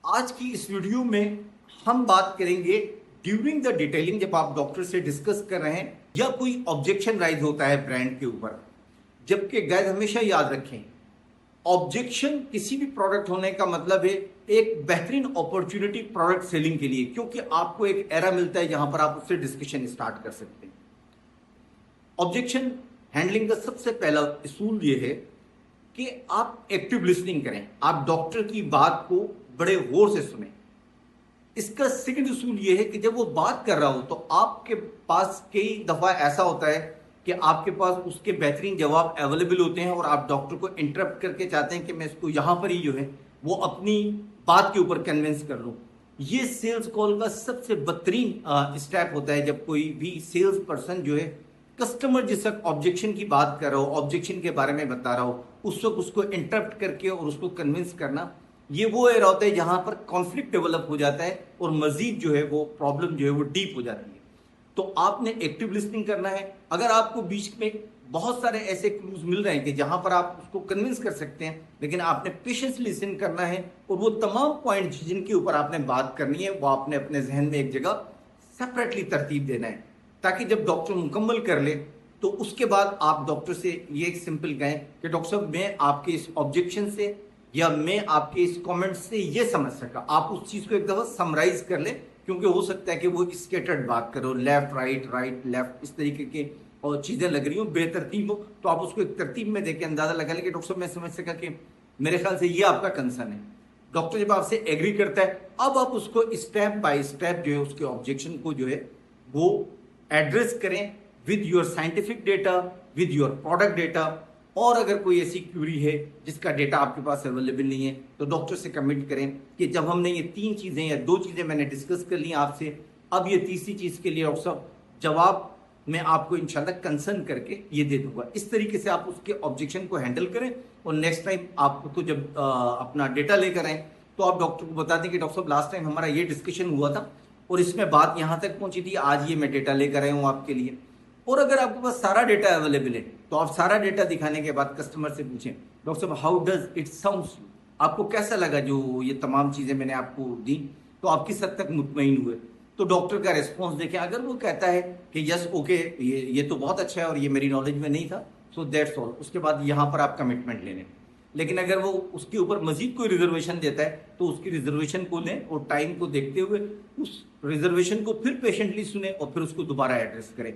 आज की इस वीडियो में हम बात करेंगे ड्यूरिंग द डिटेलिंग, जब आप डॉक्टर से डिस्कस कर रहे हैं या कोई ऑब्जेक्शन राइज होता है ब्रांड के ऊपर। जबकि गाइस हमेशा याद रखें, ऑब्जेक्शन किसी भी प्रोडक्ट होने का मतलब है एक बेहतरीन अपॉर्चुनिटी प्रोडक्ट सेलिंग के लिए, क्योंकि आपको एक एरा मिलता है जहां पर आप उससे डिस्कशन स्टार्ट कर सकते हैं। ऑब्जेक्शन हैंडलिंग का सबसे पहला असूल यह है कि आप एक्टिव लिसनिंग करें, आप डॉक्टर की बात को बड़े गौर से सुने। इसका सेकंड उसूल यह है कि जब वो बात कर रहा हो तो आपके पास कई दफा ऐसा होता है कि आपके पास उसके बेहतरीन जवाब अवेलेबल होते हैं और आप डॉक्टर को इंटरप्ट करके चाहते हैं कि मैं इसको यहां पर ही जो है वो अपनी बात के ऊपर कन्विंस कर लूं। ये सेल्स कॉल का सबसे बदतरीन स्टेप होता है, जब कोई भी सेल्स पर्सन जो है कस्टमर जिस वक्त ऑब्जेक्शन की बात कर रहा हो, ऑब्जेक्शन के बारे में बता रहा हो, उस वक्त उसको इंटरप्ट करके और उसको कन्विंस करना, ये वो एरिया होता है जहां पर कॉन्फ्लिक्ट डेवलप हो जाता है और मजीद जो है वो प्रॉब्लम जो है वो डीप हो जाती है। तो आपने एक्टिव लिसनिंग करना है। अगर आपको बीच में बहुत सारे ऐसे क्लूज मिल रहे हैं कि जहां पर आप उसको कन्विंस कर सकते हैं, लेकिन आपने पेशेंस लिसन करना है और वो तमाम पॉइंट जिनके ऊपर आपने बात करनी है वो आपने अपने जहन में एक जगह सेपरेटली तरतीब देना है, ताकि जब डॉक्टर मुकम्मल कर ले तो उसके बाद आप डॉक्टर से ये एक सिंपल कहें कि डॉक्टर साहब मैं आपके इस ऑब्जेक्शन से या मैं आपके इस कमेंट से ये समझ सका। आप उस चीज को एक दफा समराइज कर ले, क्योंकि हो सकता है कि वो स्केटर्ड बात करो, लेफ्ट राइट राइट लेफ्ट, इस तरीके के और चीजें लग रही हो, बेतरतीब हो, तो आप उसको एक तरतीब में देके अंदाजा लगा ले कि डॉक्टर साहब मैं समझ सका कि मेरे ख्याल से ये आपका कंसर्न है। डॉक्टर जब आपसे एग्री करता है, अब आप उसको स्टेप बाय स्टेप जो है उसके ऑब्जेक्शन को जो है वो एड्रेस करें with your scientific data, with your product data. और अगर कोई ऐसी क्यूरी है जिसका डेटा आपके पास अवेलेबल नहीं है तो डॉक्टर से कमिट करें कि जब हमने ये 3 चीजें या 2 चीजें मैंने डिस्कस कर ली आपसे, अब ये तीसरी चीज के लिए डॉक्टर साहब जवाब मैं आपको इंशाल्लाह कंसर्न करके ये दे दूंगा। इस तरीके से आप उसके ऑब्जेक्शन को हैंडल करें और नेक्स्ट टाइम आपको तो जब अपना डेटा लेकर आए तो आप डॉक्टर को बता दें कि डॉक्टर साहब लास्ट टाइम हमारा ये डिस्कशन हुआ था और इसमें बात यहाँ तक पहुंची थी, आज ये मैं डेटा लेकर आया हूँ आपके लिए। और अगर आपके पास सारा डेटा अवेलेबल है तो आप सारा डेटा दिखाने के बाद कस्टमर से पूछें, डॉक्टर साहब how does it sounds you, आपको कैसा लगा जो ये तमाम चीजें मैंने आपको दी, तो आप किस हद तक मुतमईन हुए। तो डॉक्टर का रिस्पॉन्स देखें, अगर वो कहता है कि यस ओके ये तो बहुत अच्छा है और ये मेरी नॉलेज में नहीं था, सो दैट्स ऑल, उसके बाद यहाँ पर आप कमिटमेंट ले लें। लेकिन अगर वो उसके ऊपर मजीद कोई रिजर्वेशन देता है तो उसकी रिजर्वेशन को लें और टाइम को देखते हुए उस रिजर्वेशन को फिर पेशेंटली सुने और फिर उसको दोबारा एड्रेस करें।